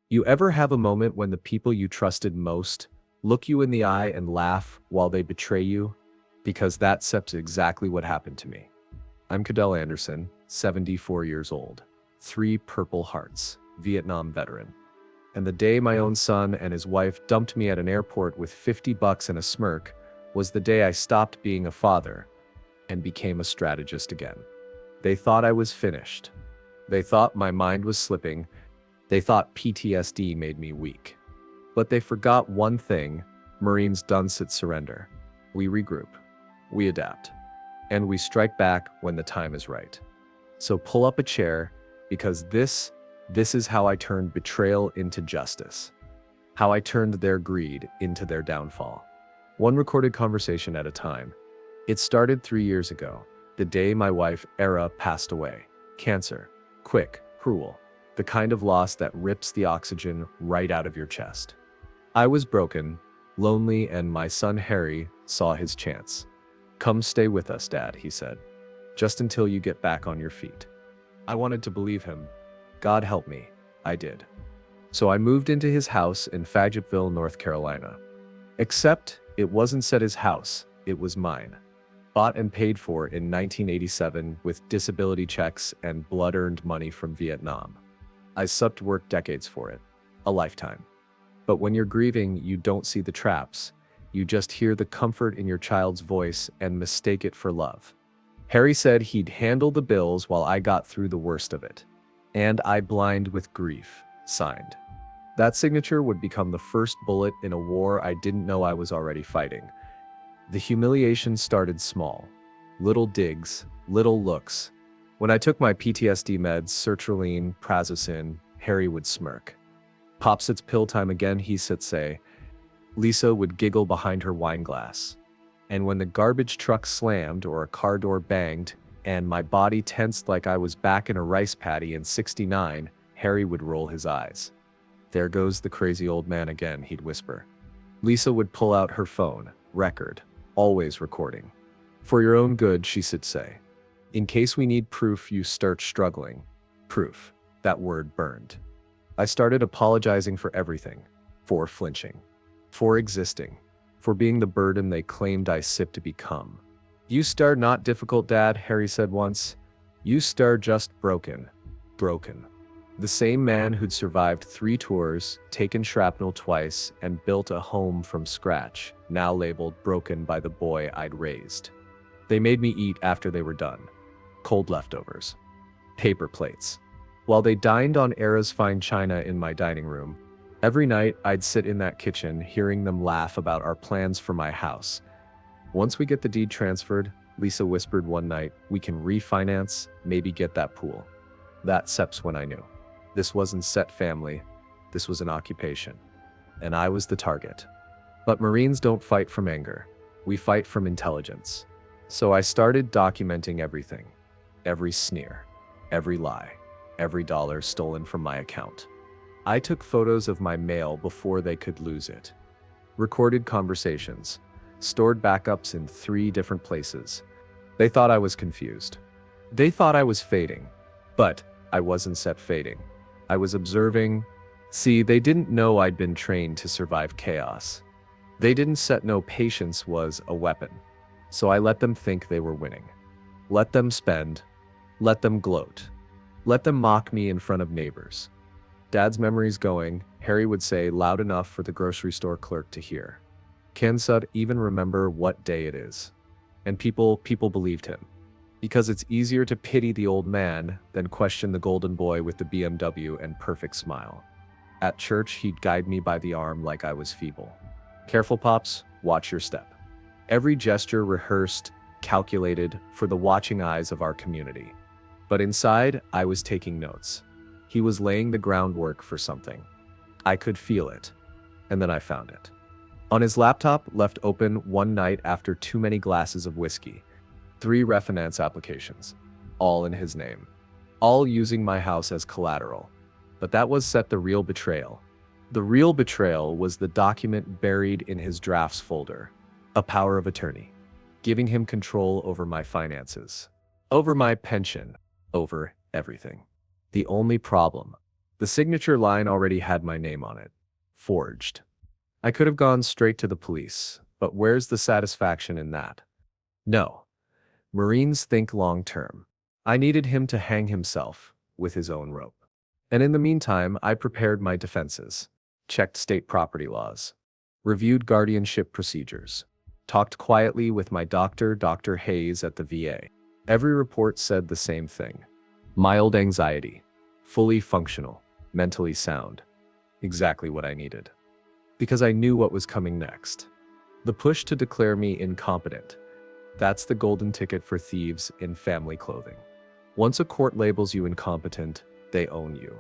You ever have a moment when the people you trusted most look you in the eye and laugh while they betray you? Because that's exactly what happened to me. I'm Cadell Anderson, 74 years old, 3 Purple Hearts, Vietnam veteran. And the day my own son and his wife dumped me at an airport with $50 and a smirk was the day I stopped being a father and became a strategist again. They thought I was finished. They thought my mind was slipping. They thought PTSD made me weak. But they forgot one thing: Marines don't surrender. We regroup, we adapt, and we strike back when the time is right. So pull up a chair, because this is how I turned betrayal into justice. How I turned their greed into their downfall. One recorded conversation at a time. It started 3 years ago, the day my wife, Era, passed away. Cancer. Quick, cruel. The kind of loss that rips the oxygen right out of your chest. I was broken, lonely, and my son Harry saw his chance. "Come stay with us, Dad," he said. "Just until you get back on your feet." I wanted to believe him. God help me, I did. So I moved into his house in Fayetteville, North Carolina. Except it wasn't said his house, it was mine. Bought and paid for in 1987 with disability checks and blood-earned money from Vietnam. I worked decades for it, a lifetime. But when you're grieving, you don't see the traps. You just hear the comfort in your child's voice and mistake it for love. Harry said he'd handle the bills while I got through the worst of it. And I, blind with grief, signed. That signature would become the first bullet in a war I didn't know I was already fighting. The humiliation started small. Little digs, little looks. When I took my PTSD meds, sertraline, prazosin, Harry would smirk. "Pops, it's pill time again," he'd say. Lisa would giggle behind her wine glass. And when the garbage truck slammed or a car door banged, and my body tensed like I was back in a rice paddy in '69, Harry would roll his eyes. "There goes the crazy old man again," he'd whisper. Lisa would pull out her phone, record, always recording. "For your own good," she'd say. "In case we need proof you start struggling." Proof. That word burned. I started apologizing for everything. For flinching. For existing. For being the burden they claimed I sipped to become. "You star not difficult, Dad," Harry said once. "You star just broken." Broken. The same man who'd survived 3 tours, taken shrapnel twice, and built a home from scratch, now labeled broken by the boy I'd raised. They made me eat after they were done. Cold leftovers. Paper plates. While they dined on Era's fine china in my dining room, every night I'd sit in that kitchen hearing them laugh about our plans for my house. "Once we get the deed transferred," Lisa whispered one night, "we can refinance, maybe get that pool." That's when I knew. This wasn't set family, this was an occupation. And I was the target. But Marines don't fight from anger. We fight from intelligence. So I started documenting everything. Every sneer. Every lie. Every dollar stolen from my account. I took photos of my mail before they could lose it. Recorded conversations. Stored backups in 3 different places. They thought I was confused. They thought I was fading. But I wasn't fading. I was observing. See, they didn't know I'd been trained to survive chaos. They didn't know patience was a weapon. So I let them think they were winning. Let them spend. Let them gloat. Let them mock me in front of neighbors. "Dad's memory's going," Harry would say loud enough for the grocery store clerk to hear. "Can Sud even remember what day it is?" And people believed him. Because it's easier to pity the old man than question the golden boy with the BMW and perfect smile. At church, he'd guide me by the arm like I was feeble. "Careful, Pops, watch your step." Every gesture rehearsed, calculated for the watching eyes of our community. But inside, I was taking notes. He was laying the groundwork for something. I could feel it. And then I found it. On his laptop, left open one night after too many glasses of whiskey. 3 refinance applications. All in his name. All using my house as collateral. But that was the real betrayal. The real betrayal was the document buried in his drafts folder. A power of attorney. Giving him control over my finances. Over my pension. Over everything. The only problem. The signature line already had my name on it. Forged. I could have gone straight to the police, but where's the satisfaction in that? No. Marines think long term. I needed him to hang himself with his own rope. And in the meantime, I prepared my defenses, checked state property laws, reviewed guardianship procedures, talked quietly with my doctor, Dr. Hayes at the VA. Every report said the same thing. Mild anxiety, fully functional, mentally sound. Exactly what I needed. Because I knew what was coming next. The push to declare me incompetent. That's the golden ticket for thieves in family clothing. Once a court labels you incompetent, they own you.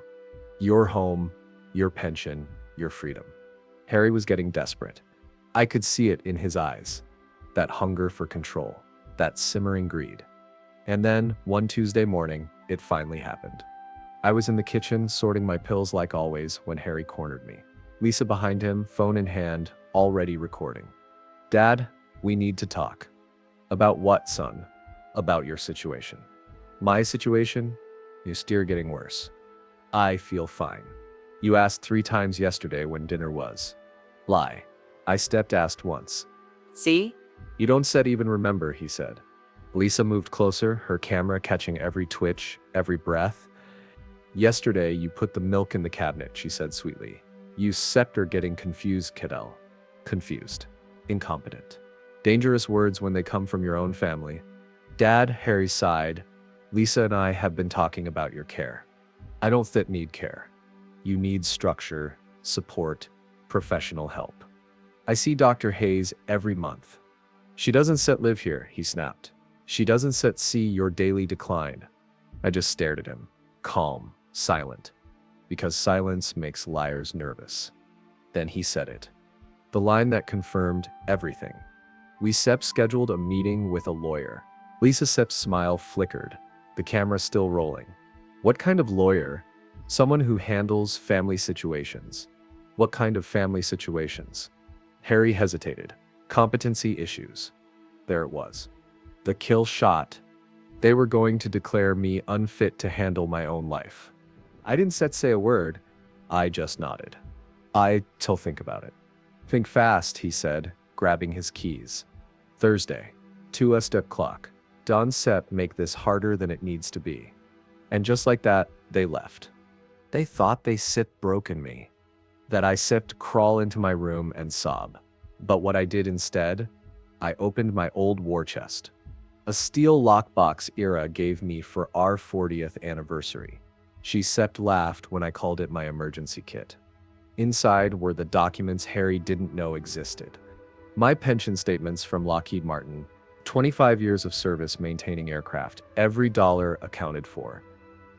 Your home, your pension, your freedom. Harry was getting desperate. I could see it in his eyes. That hunger for control, that simmering greed. And then, one Tuesday morning, it finally happened. I was in the kitchen sorting my pills like always when Harry cornered me. Lisa behind him, phone in hand, already recording. Dad, we need to talk. About what, son? About your situation. My situation? You're still getting worse. I feel fine. You asked 3 times yesterday when dinner was. Lie. I stepped asked once. See? You don't said even remember, he said. Lisa moved closer, her camera catching every twitch, every breath. Yesterday, you put the milk in the cabinet, she said sweetly. You scepter getting confused, Cadell. Confused. Incompetent. Dangerous words when they come from your own family. Dad, Harry sighed. Lisa and I have been talking about your care. I don't need care. You need structure, support, professional help. I see Dr. Hayes every month. She doesn't live here, he snapped. She doesn't see your daily decline. I just stared at him, calm, silent, because silence makes liars nervous. Then he said it. The line that confirmed everything. We scheduled a meeting with a lawyer. Lisa Sepp's smile flickered, the camera still rolling. What kind of lawyer? Someone who handles family situations. What kind of family situations? Harry hesitated. Competency issues. There it was. The kill shot. They were going to declare me unfit to handle my own life. I didn't say a word. I just nodded. Till think about it. Think fast, he said, grabbing his keys. Thursday. 2 step clock. Don Sepp make this harder than it needs to be. And just like that, they left. They thought they broken me. That I sipped crawl into my room and sob. But what I did instead, I opened my old war chest. A steel lockbox Ira gave me for our 40th anniversary. She laughed when I called it my emergency kit. Inside were the documents Harry didn't know existed. My pension statements from Lockheed Martin, 25 years of service maintaining aircraft, every dollar accounted for.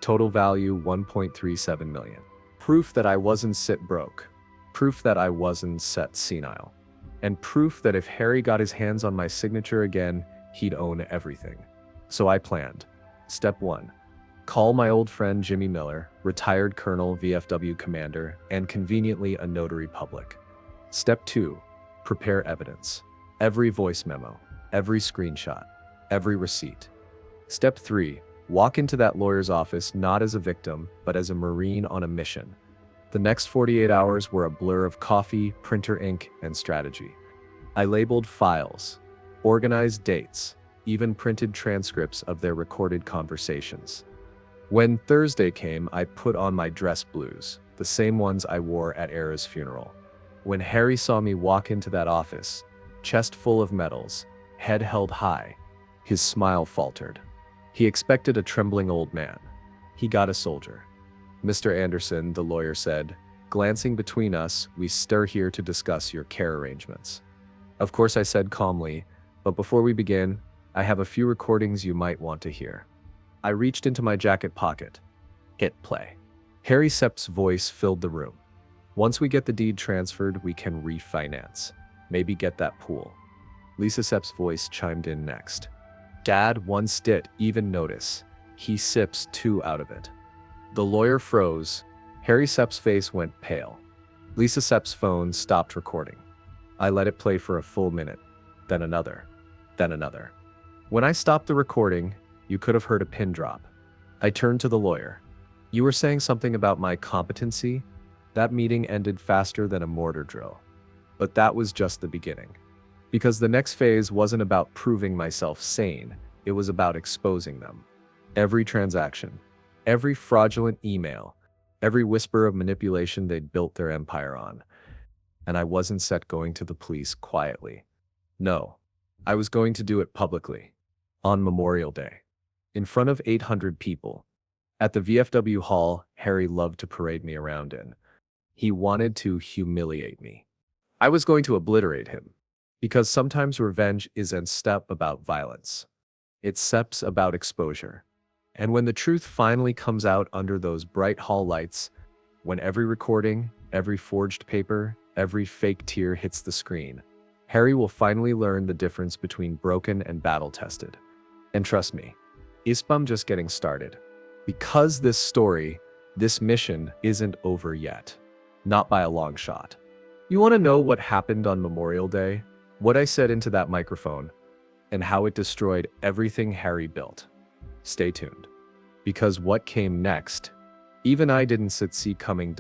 Total value 1.37 million. Proof that I wasn't broke. Proof that I wasn't senile. And proof that if Harry got his hands on my signature again, he'd own everything. So I planned. Step 1. Call my old friend Jimmy Miller, retired Colonel, VFW commander, and conveniently a notary public. Step 2. Prepare evidence. Every voice memo, every screenshot, every receipt. Step 3. Walk into that lawyer's office not as a victim, but as a Marine on a mission. The next 48 hours were a blur of coffee, printer ink, and strategy. I labeled files, organized dates, even printed transcripts of their recorded conversations. When Thursday came, I put on my dress blues, the same ones I wore at Era's funeral. When Harry saw me walk into that office, chest full of medals, head held high, his smile faltered. He expected a trembling old man. He got a soldier. Mr. Anderson, the lawyer said, glancing between us, we stir here to discuss your care arrangements. Of course, I said calmly, but before we begin, I have a few recordings you might want to hear. I reached into my jacket pocket. Hit play. Harry Sepp's voice filled the room. Once we get the deed transferred, we can refinance. Maybe get that pool. Lisa Sepp's voice chimed in next. Dad once did even notice. He sips 2 out of it. The lawyer froze. Harry Sepp's face went pale. Lisa Sepp's phone stopped recording. I let it play for a full minute, then another, then another. When I stopped the recording, you could have heard a pin drop. I turned to the lawyer. You were saying something about my competency? That meeting ended faster than a mortar drill. But that was just the beginning. Because the next phase wasn't about proving myself sane, it was about exposing them. Every transaction, every fraudulent email, every whisper of manipulation they'd built their empire on. And I wasn't set going to the police quietly. No, I was going to do it publicly. On Memorial Day. In front of 800 people. At the VFW hall Harry loved to parade me around in. He wanted to humiliate me. I was going to obliterate him. Because sometimes revenge isn't step about violence. It's steps about exposure. And when the truth finally comes out under those bright hall lights, when every recording, every forged paper, every fake tear hits the screen, Harry will finally learn the difference between broken and battle-tested. And trust me, I'm just getting started. Because this story, this mission isn't over yet. Not by a long shot. You want to know what happened on Memorial Day? What I said into that microphone? And how it destroyed everything Harry built? Stay tuned. Because what came next, even I didn't see coming.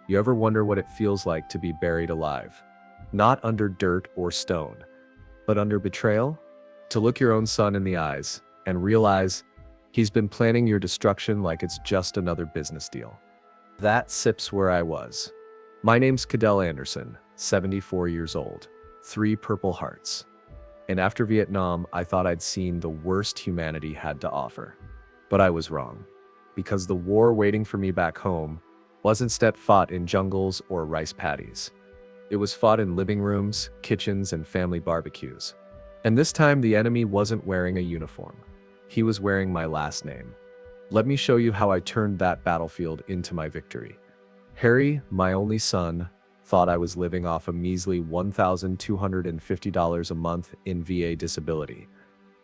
You ever wonder what it feels like to be buried alive? Not under dirt or stone, but under betrayal? To look your own son in the eyes and realize he's been planning your destruction like it's just another business deal. That sips where I was. My name's Cadell Anderson, 74 years old, 3 Purple Hearts. And after Vietnam, I thought I'd seen the worst humanity had to offer. But I was wrong. Because the war waiting for me back home wasn't fought in jungles or rice paddies. It was fought in living rooms, kitchens, and family barbecues. And this time the enemy wasn't wearing a uniform. He was wearing my last name. Let me show you how I turned that battlefield into my victory. Harry, my only son, thought I was living off a measly $1,250 a month in VA disability.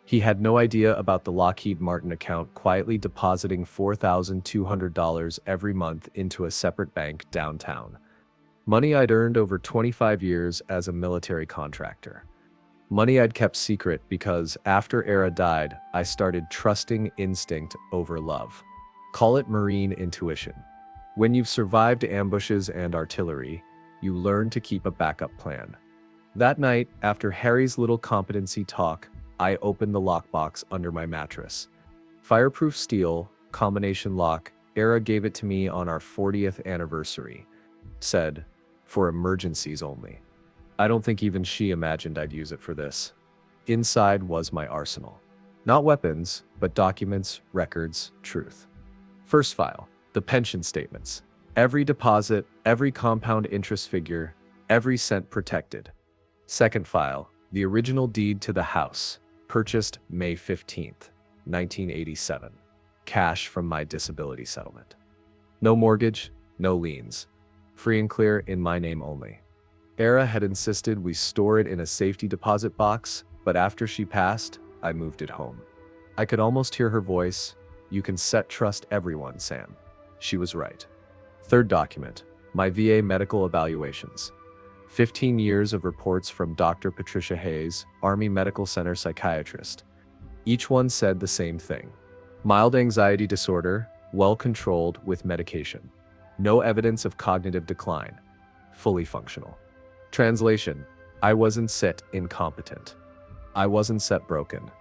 He had no idea about the Lockheed Martin account quietly depositing $4,200 every month into a separate bank downtown. Money I'd earned over 25 years as a military contractor. Money I'd kept secret because after Era died, I started trusting instinct over love. Call it marine intuition. When you've survived ambushes and artillery, you learn to keep a backup plan. That night, after Harry's little competency talk, I opened the lockbox under my mattress. Fireproof steel, combination lock, Era gave it to me on our 40th anniversary. Said, for emergencies only. I don't think even she imagined I'd use it for this. Inside was my arsenal. Not weapons, but documents, records, truth. First file, the pension statements. Every deposit, every compound interest figure, every cent protected. Second file, the original deed to the house, purchased May 15th, 1987. Cash from my disability settlement. No mortgage, no liens. Free and clear in my name only. Era had insisted we store it in a safety deposit box, but after she passed, I moved it home. I could almost hear her voice. You can trust everyone, Sam. She was right. Third document, my VA medical evaluations. 15 years of reports from Dr. Patricia Hayes, Army Medical Center psychiatrist. Each one said the same thing. Mild anxiety disorder, well controlled with medication. No evidence of cognitive decline. Fully functional. Translation, I wasn't incompetent. I wasn't broken.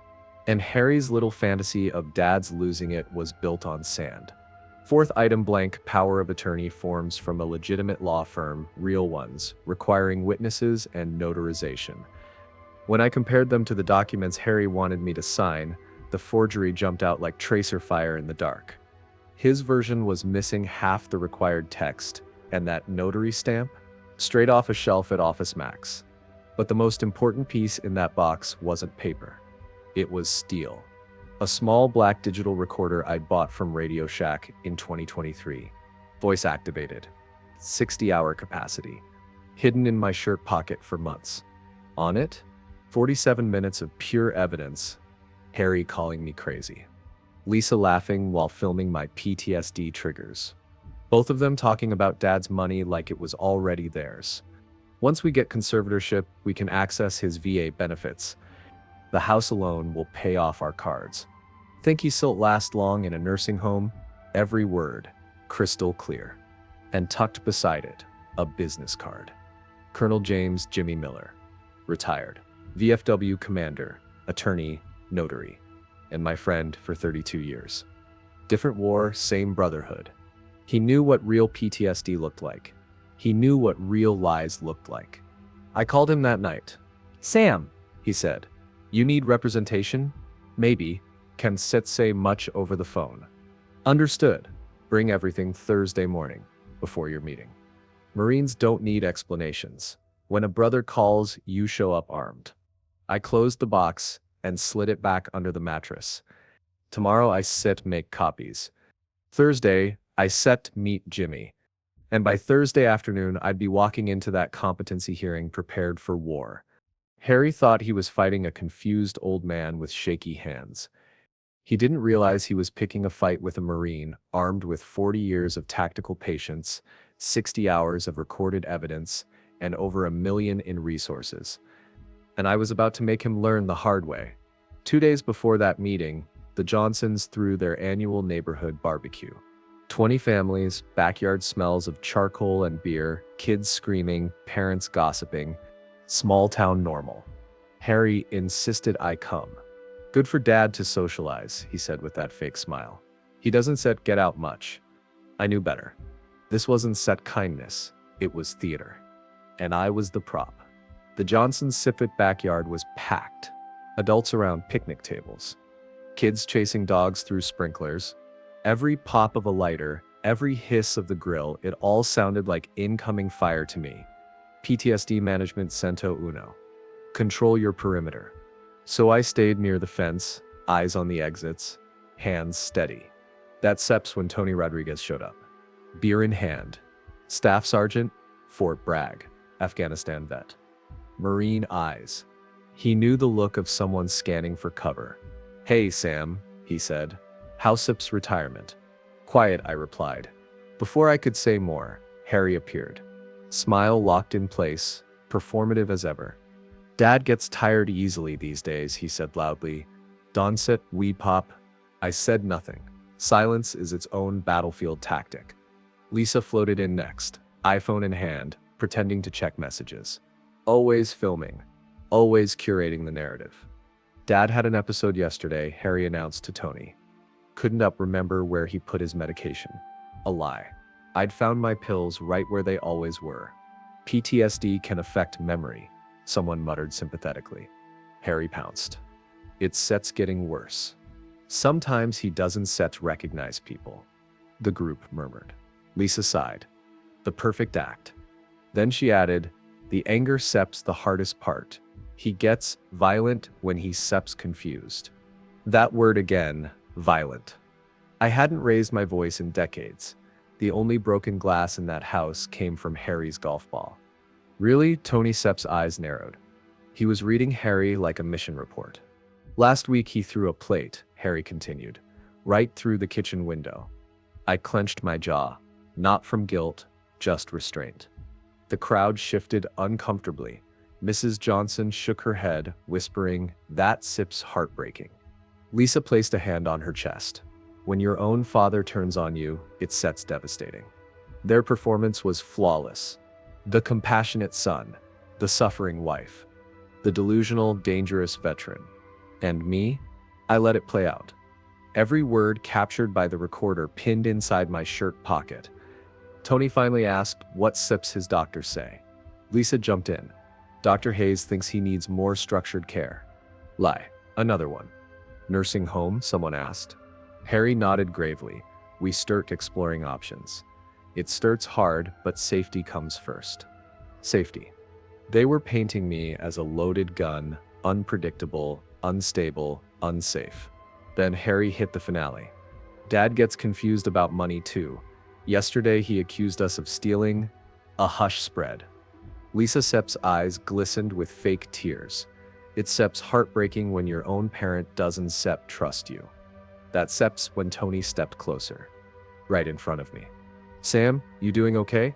And Harry's little fantasy of dad's losing it was built on sand. Fourth item, blank power of attorney forms from a legitimate law firm, real ones, requiring witnesses and notarization. When I compared them to the documents Harry wanted me to sign, the forgery jumped out like tracer fire in the dark. His version was missing half the required text, and that notary stamp? Straight off a shelf at Office Max. But the most important piece in that box wasn't paper. It was steel. A small black digital recorder I'd bought from Radio Shack in 2023. Voice activated. 60-hour capacity. Hidden in my shirt pocket for months. On it, 47 minutes of pure evidence. Harry calling me crazy. Lisa laughing while filming my PTSD triggers. Both of them talking about dad's money like it was already theirs. Once we get conservatorship, we can access his VA benefits. The house alone will pay off our cards. Think he'll last long in a nursing home? every word, crystal clear. And tucked beside it, a business card. Colonel James Jimmy Miller, retired, VFW commander, attorney, notary, and my friend for 32 years. Different war, same brotherhood. He knew what real PTSD looked like. He knew what real lies looked like. I called him that night. Sam, he said, you need representation? Maybe. Can Sit say much over the phone? Understood. Bring everything Thursday morning, before your meeting. Marines don't need explanations. When a brother calls, you show up armed. I closed the box and slid it back under the mattress. Tomorrow I sit make copies. Thursday, I set meet Jimmy. And by Thursday afternoon, I'd be walking into that competency hearing prepared for war. Harry thought he was fighting a confused old man with shaky hands. He didn't realize he was picking a fight with a Marine armed with 40 years of tactical patience, 60 hours of recorded evidence, and over $1 million in resources. And I was about to make him learn the hard way. 2 days before that meeting, the Johnsons threw their annual neighborhood barbecue. 20 families, backyard smells of charcoal and beer, kids screaming, parents gossiping. Small town normal. Harry insisted I come. Good for Dad to socialize, he said with that fake smile. He doesn't set get out much. I knew better. This wasn't set kindness, it was theater. And I was the prop. The Johnsons' Sipit backyard was packed. Adults around picnic tables. Kids chasing dogs through sprinklers. Every pop of a lighter, every hiss of the grill, it all sounded like incoming fire to me. PTSD management cento uno. Control your perimeter. So I stayed near the fence, eyes on the exits, hands steady. That seps when Tony Rodriguez showed up. Beer in hand. Staff Sergeant, Fort Bragg, Afghanistan vet. Marine eyes. He knew the look of someone scanning for cover. Hey Sam, he said. How SIP's retirement? Quiet, I replied. Before I could say more, Harry appeared. Smile locked in place, performative as ever. Dad gets tired easily these days, he said loudly. Donset, we pop. I said nothing. Silence is its own battlefield tactic. Lisa floated in next, iPhone in hand, pretending to check messages. Always filming. Always curating the narrative. Dad had an episode yesterday, Harry announced to Tony. Couldn't remember where he put his medication. A lie. I'd found my pills right where they always were. PTSD can affect memory, someone muttered sympathetically. Harry pounced. It sets getting worse. Sometimes he doesn't set recognize people. The group murmured. Lisa sighed. The perfect act. Then she added, the anger seps the hardest part. He gets violent when he seps confused. That word again, violent. I hadn't raised my voice in decades. The only broken glass in that house came from Harry's golf ball. Really? Tony Sepp's eyes narrowed. He was reading Harry like a mission report. Last week he threw a plate, Harry continued, right through the kitchen window. I clenched my jaw, not from guilt, just restraint. The crowd shifted uncomfortably. Mrs. Johnson shook her head, whispering, that SIP's heartbreaking. Lisa placed a hand on her chest. When your own father turns on you, it sets devastating. Their performance was flawless. The compassionate son, the suffering wife, the delusional, dangerous veteran. And me? I let it play out. Every word captured by the recorder pinned inside my shirt pocket. Tony finally asked, what SIPs his doctors say? Lisa jumped in. Dr. Hayes thinks he needs more structured care. Lie. Another one. Nursing home? Someone asked. Harry nodded gravely. We start exploring options. It starts hard, but safety comes first. Safety. They were painting me as a loaded gun, unpredictable, unstable, unsafe. Then Harry hit the finale. Dad gets confused about money too. Yesterday he accused us of stealing. A hush spread. Lisa Sepp's eyes glistened with fake tears. It Sepp's heartbreaking when your own parent doesn't Sepp trust you. That Sepp's when Tony stepped closer. Right in front of me. Sam, you doing okay?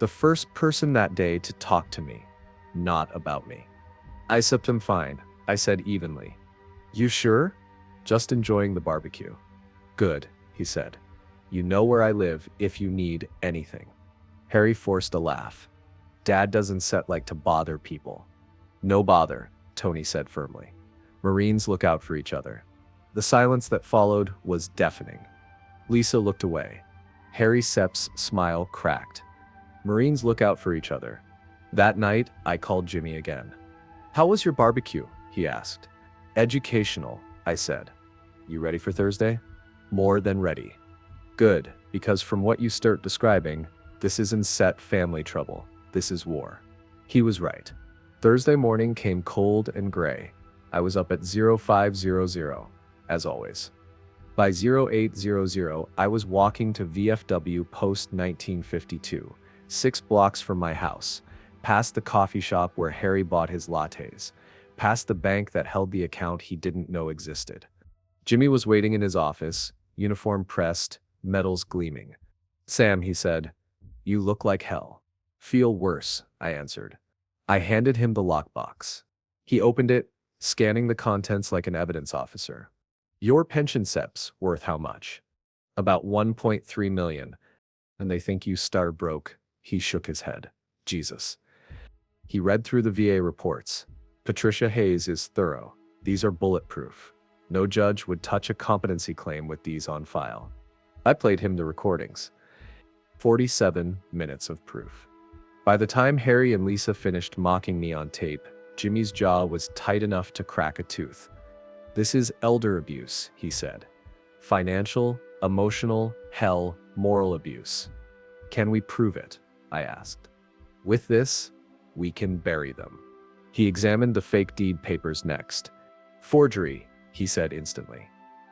The first person that day to talk to me. Not about me. I Sepped him fine, I said evenly. You sure? Just enjoying the barbecue. Good, he said. You know where I live if you need anything. Harry forced a laugh. Dad doesn't set like to bother people. No bother, Tony said firmly. Marines look out for each other. The silence that followed was deafening. Lisa looked away. Harry Sepp's smile cracked. Marines look out for each other. That night, I called Jimmy again. How was your barbecue? He asked. Educational, I said. You ready for Thursday? More than ready. Good, because from what you start describing, this isn't set family trouble. This is war. He was right. Thursday morning came cold and gray. I was up at 0500, as always. By 0800, I was walking to VFW Post 1952, 6 blocks from my house, past the coffee shop where Harry bought his lattes, past the bank that held the account he didn't know existed. Jimmy was waiting in his office, uniform pressed, medals gleaming. Sam, he said, you look like hell. Feel worse, I answered. I handed him the lockbox. He opened it, scanning the contents like an evidence officer. Your pension SEP's worth how much? About 1.3 million. And they think you starved broke. He shook his head. Jesus. He read through the VA reports. Patricia Hayes is thorough. These are bulletproof. No judge would touch a competency claim with these on file. I played him the recordings. 47 minutes of proof. By the time Harry and Lisa finished mocking me on tape, Jimmy's jaw was tight enough to crack a tooth. This is elder abuse, he said. Financial, emotional, hell, moral abuse. Can we prove it? I asked. With this, we can bury them. He examined the fake deed papers next. Forgery, he said instantly.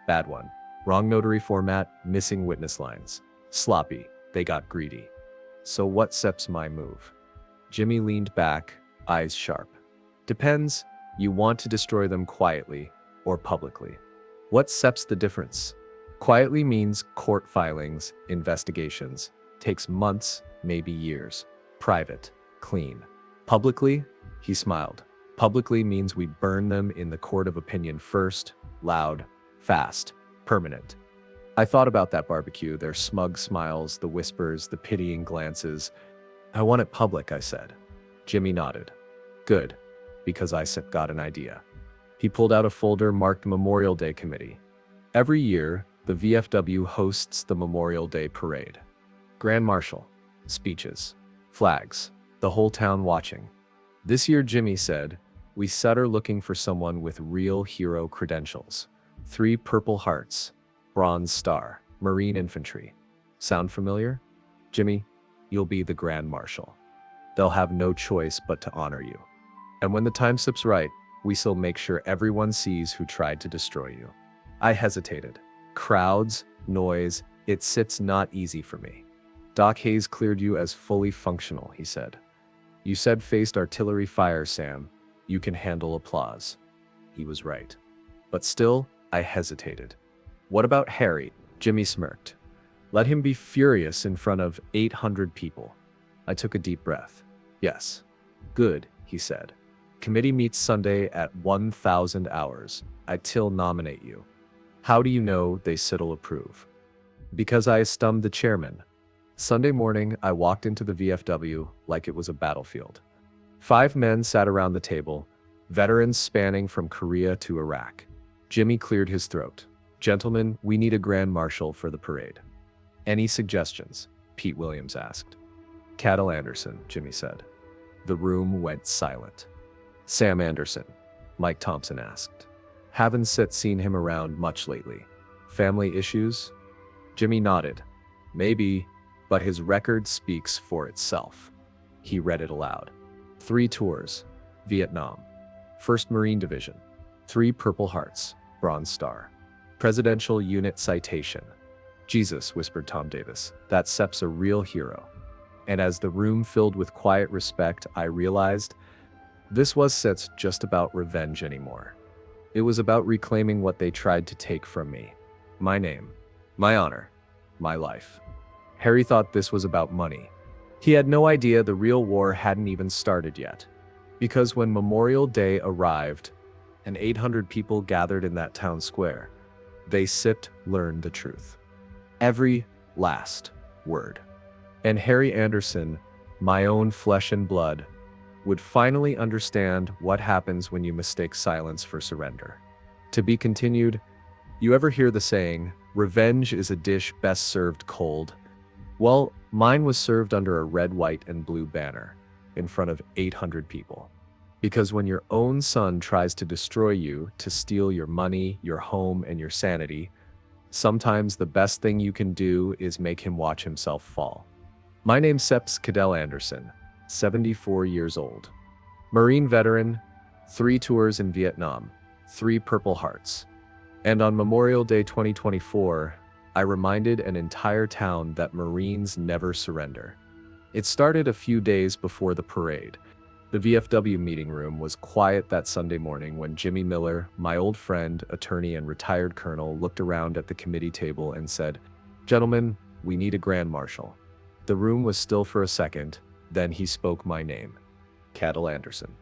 Bad one. Wrong notary format, missing witness lines. Sloppy, they got greedy. So what SEP's my move? Jimmy leaned back, eyes sharp. Depends, you want to destroy them quietly or publicly. What SEP's the difference? Quietly means court filings, investigations. Takes months, maybe years. Private, clean. Publicly, he smiled. Publicly means we burn them in the court of opinion first, loud, fast, permanent. I thought about that barbecue, their smug smiles, the whispers, the pitying glances. I want it public, I said. Jimmy nodded. Good, because I got an idea. He pulled out a folder marked Memorial Day Committee. Every year, the VFW hosts the Memorial Day Parade. Grand Marshal, speeches, flags, the whole town watching. This year, Jimmy said, we are looking for someone with real hero credentials. 3 Purple Hearts, Bronze Star, Marine Infantry. Sound familiar? Jimmy, you'll be the Grand Marshal. They'll have no choice but to honor you. And when the time slips right, we shall make sure everyone sees who tried to destroy you. I hesitated. Crowds, noise, it sits not easy for me. Doc Hayes cleared you as fully functional, he said. You said faced artillery fire, Sam. You can handle applause. He was right. But still, I hesitated. What about Harry? Jimmy smirked. Let him be furious in front of 800 people. I took a deep breath. Yes. Good, he said. Committee meets Sunday at 1,000 hours. I'll nominate you. How do you know they sit'll approve? Because I stumped the chairman. Sunday morning, I walked into the VFW like it was a battlefield. 5 men sat around the table, veterans spanning from Korea to Iraq. Jimmy cleared his throat. Gentlemen, we need a grand marshal for the parade. Any suggestions? Pete Williams asked. Cadell Anderson, Jimmy said. The room went silent. Sam Anderson, Mike Thompson asked. Haven't seen him around much lately. Family issues? Jimmy nodded. Maybe, but his record speaks for itself. He read it aloud. 3 tours, Vietnam. 1st Marine Division. 3 Purple Hearts, Bronze Star. Presidential Unit Citation. Jesus, whispered Tom Davis, that SEP's a real hero. And as the room filled with quiet respect, I realized this wasn't just about revenge anymore. It was about reclaiming what they tried to take from me. My name, my honor, my life. Harry thought this was about money. He had no idea the real war hadn't even started yet. Because when Memorial Day arrived, and 800 people gathered in that town square, they learned the truth. Every last word. And Harry Anderson, my own flesh and blood, would finally understand what happens when you mistake silence for surrender. To be continued. You ever hear the saying, revenge is a dish best served cold? Well, mine was served under a red, white, and blue banner in front of 800 people. Because when your own son tries to destroy you, to steal your money, your home, and your sanity, sometimes the best thing you can do is make him watch himself fall. My name's Cadell Anderson, 74 years old. Marine veteran, 3 tours in Vietnam, 3 Purple Hearts. And on Memorial Day 2024, I reminded an entire town that Marines never surrender. It started a few days before the parade. The VFW meeting room was quiet that Sunday morning when Jimmy Miller, my old friend, attorney, and retired colonel, looked around at the committee table and said, "Gentlemen, we need a grand marshal." The room was still for a second, then he spoke my name. Cadell Anderson.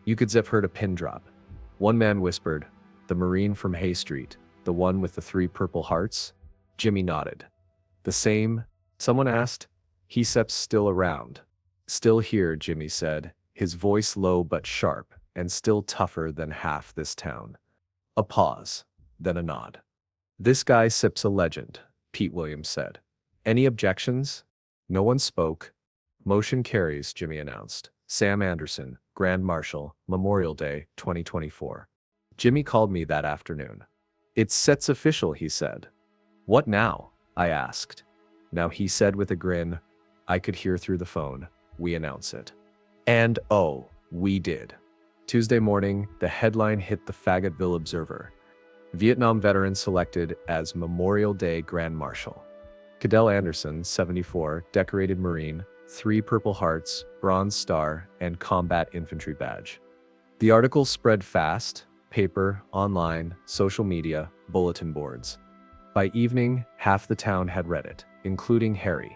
You could have heard a pin drop. One man whispered, "The Marine from Hay Street, the one with the 3 Purple Hearts?" Jimmy nodded. "The same?" Someone asked. "He's still around." "Still here," Jimmy said, his voice low but sharp, "and still tougher than half this town." A pause, then a nod. "This guy Sip's a legend," Pete Williams said. "Any objections?" No one spoke. "Motion carries," Jimmy announced. Sam Anderson, Grand Marshal, Memorial Day, 2024. Jimmy called me that afternoon. "It's official," he said. "What now?" I asked. "Now," he said with a grin I could hear through the phone, "we announce it." And oh, we did. Tuesday morning, the headline hit the Fayetteville Observer. Vietnam veteran selected as Memorial Day Grand Marshal. Cadell Anderson, 74, decorated Marine, 3 Purple Hearts, Bronze Star, and Combat Infantry Badge. The article spread fast: paper, online, social media, bulletin boards. By evening, half the town had read it, including Harry.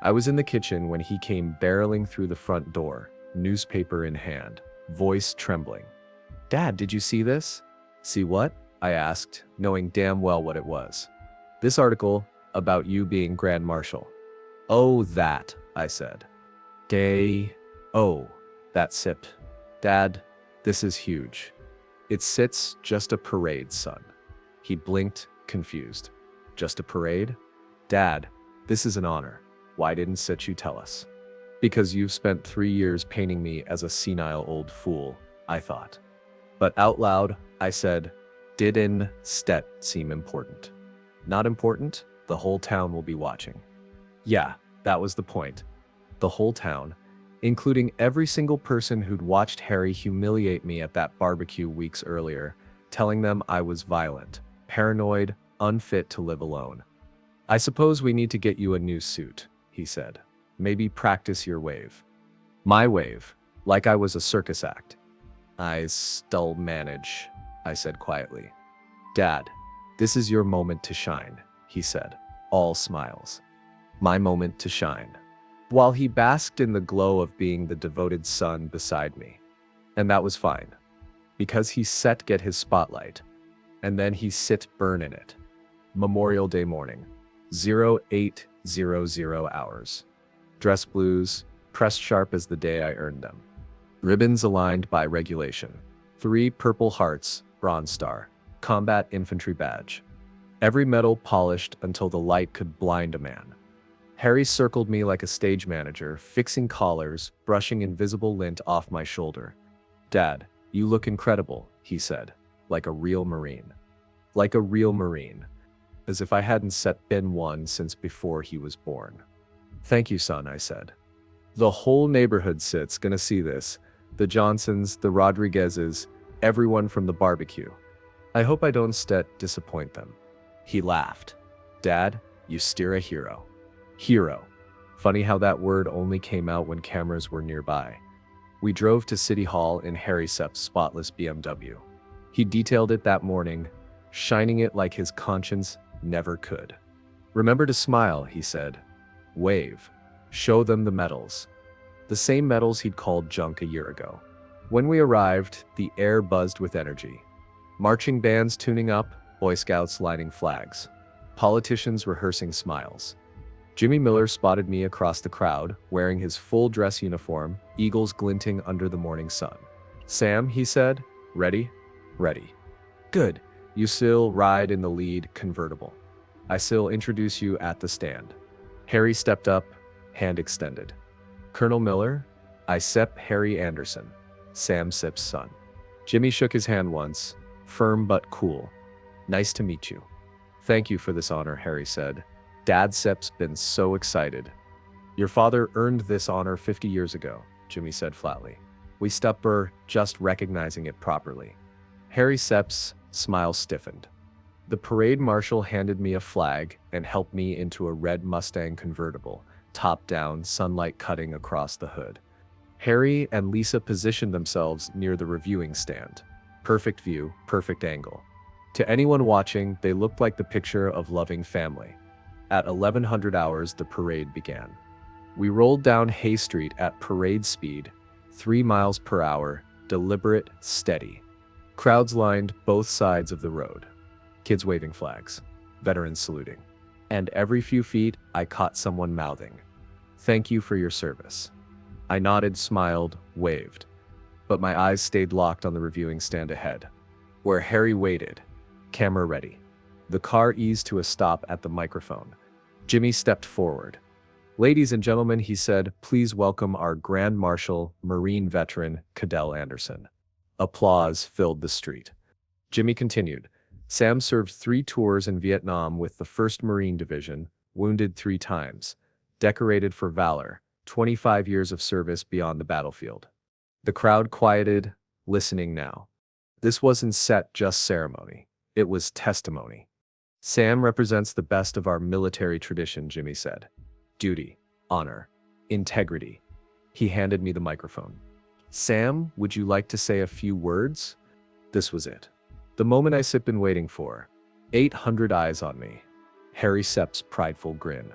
I was in the kitchen when he came barreling through the front door, newspaper in hand, voice trembling. "Dad, did you see this?" "See what?" I asked, knowing damn well what it was. "This article about you being Grand Marshal." "Oh, that," I said. "Oh, that's it. Dad, this is huge. It's just a parade, son." He blinked, confused. "Just a parade? Dad, this is an honor. Why didn't you tell us?" "Because you've spent 3 years painting me as a senile old fool," I thought. But out loud, I said, "Didn't seem important?" "Not important? The whole town will be watching." Yeah, that was the point. The whole town, including every single person who'd watched Harry humiliate me at that barbecue weeks earlier, telling them I was violent, paranoid, unfit to live alone. "I suppose we need to get you a new suit," he said. "Maybe practice your wave." My wave, like I was a circus act. "I still manage," I said quietly. "Dad, this is your moment to shine," he said, all smiles. My moment to shine. While he basked in the glow of being the devoted son beside me. And that was fine. Because he get his spotlight. And then he burn in it. Memorial Day morning. 0800 hours. Dress blues, pressed sharp as the day I earned them. Ribbons aligned by regulation. 3 Purple Hearts, Bronze Star, Combat Infantry Badge. Every medal polished until the light could blind a man. Harry circled me like a stage manager, fixing collars, brushing invisible lint off my shoulder. "Dad, you look incredible," he said, "like a real Marine." Like a real Marine. As if I hadn't been one since before he was born. "Thank you, son," I said. "The whole neighborhood gonna see this. The Johnsons, the Rodriguezes, everyone from the barbecue. I hope I don't disappoint them." He laughed. "Dad, you steer a hero." Hero. Funny how that word only came out when cameras were nearby. We drove to City Hall in Harry Sepp's spotless BMW. He detailed it that morning, shining it like his conscience never could. "Remember to smile," he said. "Wave. Show them the medals." The same medals he'd called junk a year ago. When we arrived, the air buzzed with energy. Marching bands tuning up, Boy Scouts lighting flags. Politicians rehearsing smiles. Jimmy Miller spotted me across the crowd, wearing his full dress uniform, eagles glinting under the morning sun. "Sam," he said, "ready?" "Ready." "Good. You still ride in the lead convertible. I still introduce you at the stand." Harry stepped up, hand extended. "Colonel Miller, I Sep Harry Anderson, Sam Sip's son." Jimmy shook his hand once, firm but cool. "Nice to meet you." "Thank you for this honor," Harry said. "Dad Sep's been so excited." "Your father earned this honor 50 years ago," Jimmy said flatly. "We stupper just recognizing it properly." Harry Sep's smile stiffened. The parade marshal handed me a flag and helped me into a red Mustang convertible, top down, sunlight cutting across the hood. Harry and Lisa positioned themselves near the reviewing stand. Perfect view, perfect angle. To anyone watching, they looked like the picture of loving family. At 1100 hours, the parade began. We rolled down Hay Street at parade speed, 3 miles per hour, deliberate, steady. Crowds lined both sides of the road. Kids waving flags, veterans saluting. And every few feet, I caught someone mouthing, "Thank you for your service." I nodded, smiled, waved. But my eyes stayed locked on the reviewing stand ahead, where Harry waited, camera ready. The car eased to a stop at the microphone. Jimmy stepped forward. "Ladies and gentlemen," he said, "please welcome our Grand Marshal, Marine veteran, Cadell Anderson." Applause filled the street. Jimmy continued. "Sam served 3 tours in Vietnam with the 1st Marine Division, wounded 3 times, decorated for valor, 25 years of service beyond the battlefield." The crowd quieted, listening now. This wasn't set just ceremony. It was testimony. "Sam represents the best of our military tradition," Jimmy said. "Duty, honor, integrity." He handed me the microphone. "Sam, would you like to say a few words?" This was it. The moment I've been waiting for. 800 eyes on me. Harry Sep's prideful grin.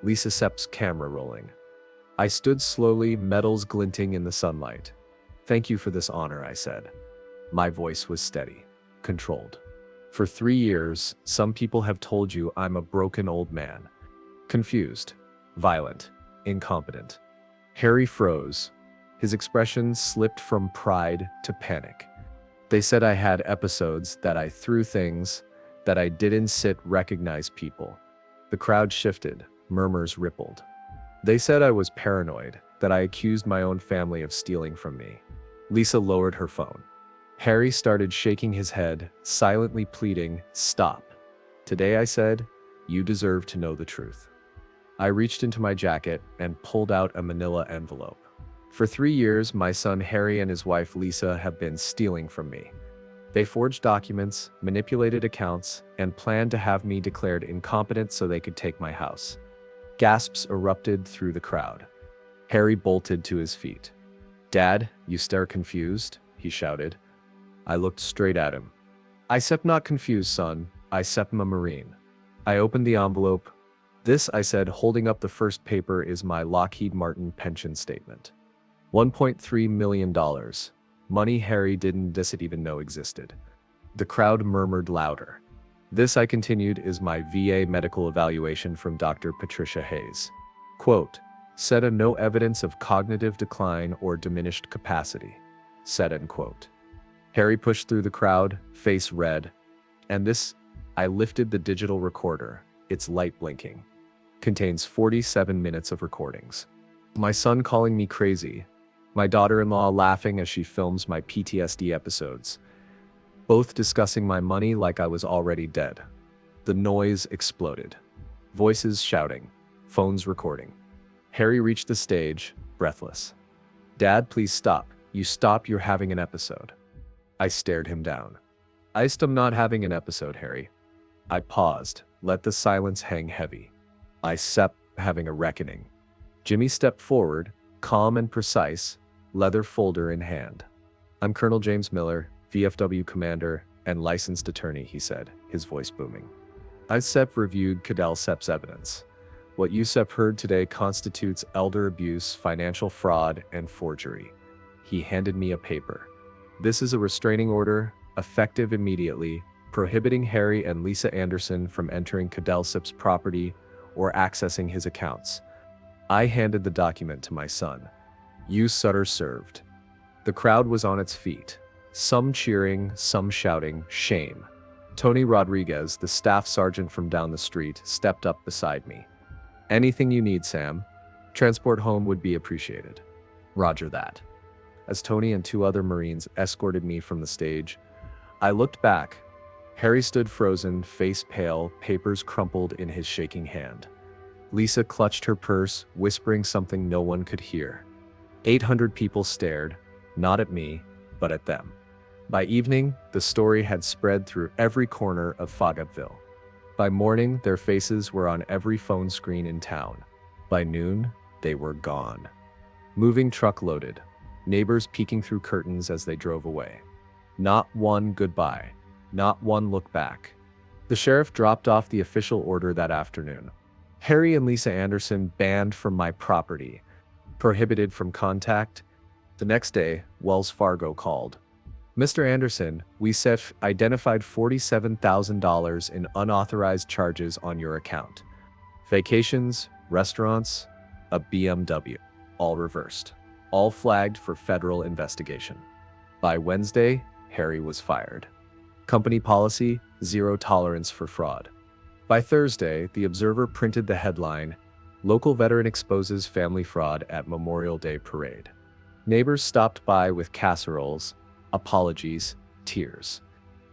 Lisa Sep's camera rolling. I stood slowly, medals glinting in the sunlight. "Thank you for this honor," I said. My voice was steady, controlled. "For 3 years, some people have told you I'm a broken old man. Confused, violent, incompetent." Harry froze. His expression slipped from pride to panic. "They said I had episodes, that I threw things, that I didn't recognize people." The crowd shifted, murmurs rippled. "They said I was paranoid, that I accused my own family of stealing from me." Lisa lowered her phone. Harry started shaking his head, silently pleading, "Stop." "Today," I said, "you deserve to know the truth." I reached into my jacket and pulled out a manila envelope. "For 3 years, my son Harry and his wife Lisa have been stealing from me. They forged documents, manipulated accounts, and planned to have me declared incompetent so they could take my house." Gasps erupted through the crowd. Harry bolted to his feet. "Dad, you stare confused?" he shouted. I looked straight at him. "I sep not confused, son. I sep a Marine." I opened the envelope. "This," I said, holding up the first paper, "is my Lockheed Martin pension statement. $1.3 million. Money Harry didn't even know existed." The crowd murmured louder. "This," I continued, "is my VA medical evaluation from Dr. Patricia Hayes. Quote, said a no evidence of cognitive decline or diminished capacity. Said end quote." Harry pushed through the crowd, face red. "And this," I lifted the digital recorder, its light blinking. "Contains 47 minutes of recordings. My son calling me crazy. My daughter-in-law laughing as she films my PTSD episodes. Both discussing my money like I was already dead." The noise exploded. Voices shouting. Phones recording. Harry reached the stage, breathless. "Dad, please stop. You stop, you're having an episode." I stared him down. "I'm not having an episode, Harry." I paused, let the silence hang heavy. I sep having a reckoning. Jimmy stepped forward, calm and precise, leather folder in hand. "I'm Colonel James Miller, VFW commander and licensed attorney," he said, his voice booming. "I Sep reviewed Cadell Sep's evidence. What you Sep heard today constitutes elder abuse, financial fraud, and forgery." He handed me a paper. "This is a restraining order, effective immediately, prohibiting Harry and Lisa Anderson from entering Cadell Sep's property or accessing his accounts. I handed the document to my son. You Sutter served. The crowd was on its feet, some cheering, some shouting, shame. Tony Rodriguez, the staff sergeant from down the street, stepped up beside me. Anything you need, Sam. Transport home would be appreciated. Roger that. As Tony and two other Marines escorted me from the stage, I looked back. Harry stood frozen, face pale, papers crumpled in his shaking hand. Lisa clutched her purse, whispering something no one could hear. 800 people stared, not at me, but at them. By evening, the story had spread through every corner of Fayetteville. By morning, their faces were on every phone screen in town. By noon, they were gone. Moving truck loaded, neighbors peeking through curtains as they drove away. Not one goodbye, not one look back. The sheriff dropped off the official order that afternoon. Harry and Lisa Anderson banned from my property, prohibited from contact. The next day, Wells Fargo called. Mr. Anderson, we identified $47,000 in unauthorized charges on your account. Vacations, restaurants, a BMW, all reversed, all flagged for federal investigation. By Wednesday, Harry was fired. Company policy, zero tolerance for fraud. By Thursday, the Observer printed the headline, Local Veteran Exposes Family Fraud at Memorial Day Parade. Neighbors stopped by with casseroles, apologies, tears.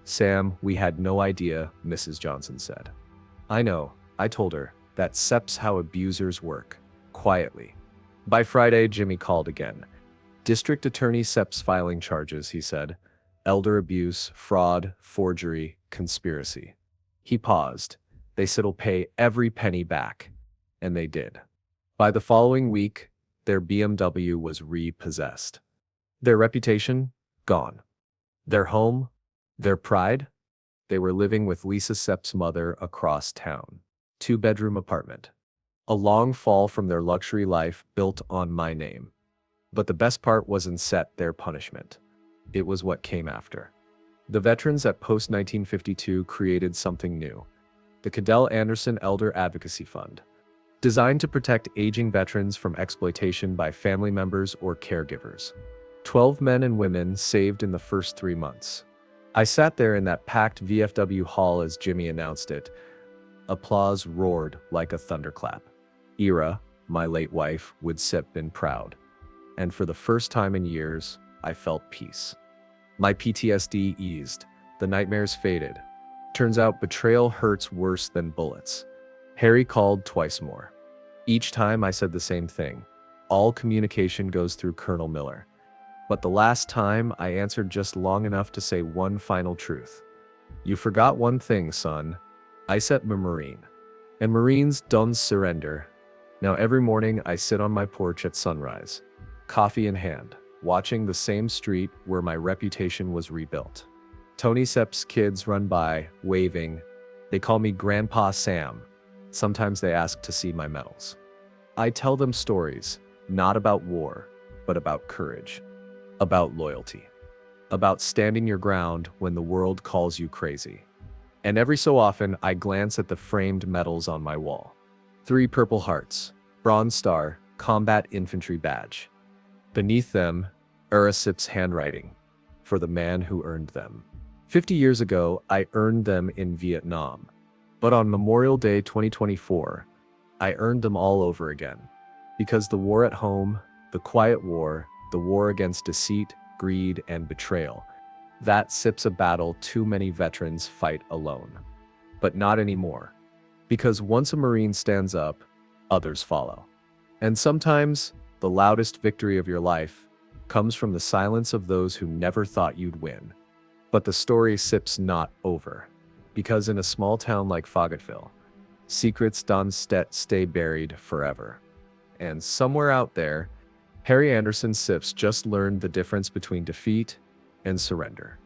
Sam, we had no idea, Mrs. Johnson said. I know, I told her, that's how abusers work, quietly. By Friday, Jimmy called again. District Attorney Sepp's filing charges, he said. Elder abuse, fraud, forgery, conspiracy. He paused. They said'll pay every penny back. And they did. By the following week, their BMW was repossessed. Their reputation? Gone. Their home? Their pride? They were living with Lisa Sepp's mother across town. 2-bedroom apartment. A long fall from their luxury life built on my name. But the best part wasn't their punishment. It was what came after. The veterans at post-1952 created something new. The Cadell Anderson Elder Advocacy Fund. Designed to protect aging veterans from exploitation by family members or caregivers. 12 men and women saved in the first 3 months. I sat there in that packed VFW hall as Jimmy announced it. Applause roared like a thunderclap. Ira, my late wife, would have been proud. And for the first time in years, I felt peace. My PTSD eased. The nightmares faded. Turns out betrayal hurts worse than bullets. Harry called twice more. Each time I said the same thing. All communication goes through Colonel Miller. But the last time I answered just long enough to say one final truth. You forgot one thing, son. I said I'm a Marine. And Marines don't surrender. Now every morning I sit on my porch at sunrise, coffee in hand, watching the same street where my reputation was rebuilt. Tony Sepp's kids run by, waving. They call me Grandpa Sam. Sometimes they ask to see my medals. I tell them stories, not about war, but about courage. About loyalty. About standing your ground when the world calls you crazy. And every so often, I glance at the framed medals on my wall. 3 Purple Hearts, Bronze Star, Combat Infantry Badge. Beneath them, Sepp's handwriting, for the man who earned them. 50 years ago, I earned them in Vietnam. But on Memorial Day 2024, I earned them all over again. Because the war at home, the quiet war, the war against deceit, greed, and betrayal, that's a battle too many veterans fight alone. But not anymore. Because once a Marine stands up, others follow. And sometimes, the loudest victory of your life comes from the silence of those who never thought you'd win. But the story not over. Because in a small town like Fayetteville, secrets don't stay buried forever. And somewhere out there, Harry Anderson just learned the difference between defeat and surrender.